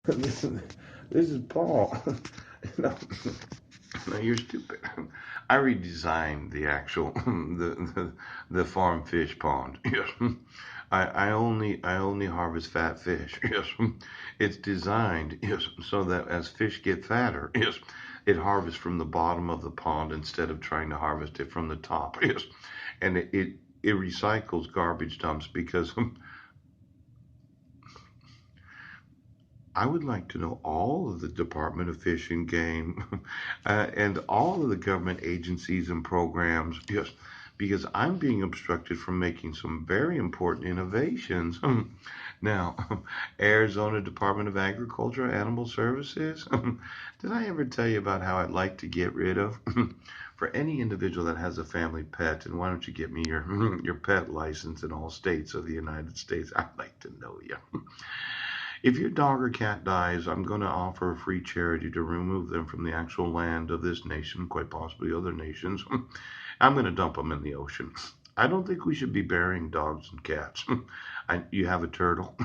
this, this is Paul. no, no, you're stupid. I redesigned the actual the farm fish pond. Yes. I only harvest fat fish. Yes. It's designed, yes, so that as fish get fatter, yes, it harvests from the bottom of the pond instead of trying to harvest it from the top. Yes. And it recycles garbage dumps because I would like to know all of the Department of Fish and Game and all of the government agencies and programs. Yes, because I'm being obstructed from making some very important innovations. Now, Arizona Department of Agriculture, Animal Services. Did I ever tell you about how I'd like to get rid of? For any individual that has a family pet, and why don't you get me your your pet license in all states of the United States? I'd like to know you. If your dog or cat dies, I'm going to offer a free charity to remove them from the actual land of this nation, quite possibly other nations. I'm going to dump them in the ocean. I don't think we should be burying dogs and cats. You have a turtle.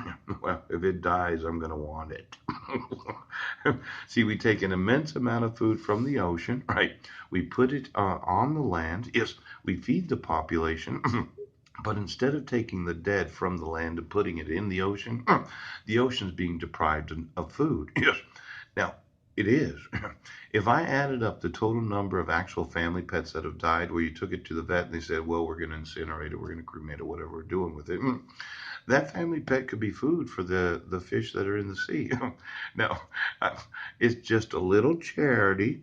Well, if it dies, I'm going to want it. See, we take an immense amount of food from the ocean, right? We put it on the land. Yes, we feed the population. But instead of taking the dead from the land and putting it in the ocean, the ocean's being deprived of food. Yes. Now, it is. If I added up the total number of actual family pets that have died, where you took it to the vet and they said, well, we're going to incinerate it, we're going to cremate it, whatever we're doing with it, that family pet could be food for the fish that are in the sea. Now, uh, it's just a little charity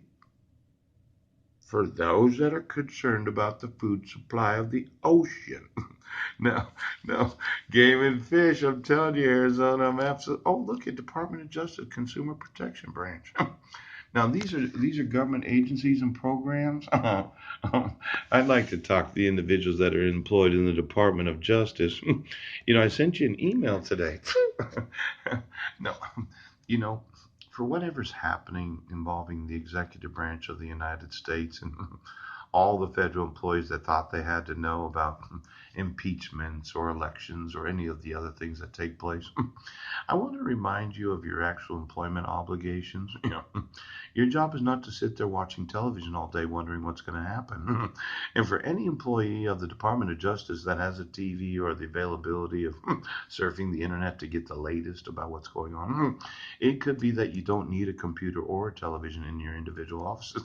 for those that are concerned about the food supply of the ocean. No, no, game and fish. I'm telling you, Arizona. I'm absolutely. Oh, look at Department of Justice Consumer Protection Branch. Now these are government agencies and programs. I'd like to talk to the individuals that are employed in the Department of Justice. I sent you an email today. No, you know, for whatever's happening involving the executive branch of the United States and all the federal employees that thought they had to know about impeachments or elections or any of the other things that take place. I want to remind you of your actual employment obligations. Your job is not to sit there watching television all day wondering what's going to happen. And for any employee of the Department of Justice that has a TV or the availability of surfing the internet to get the latest about what's going on, it could be that you don't need a computer or a television in your individual offices.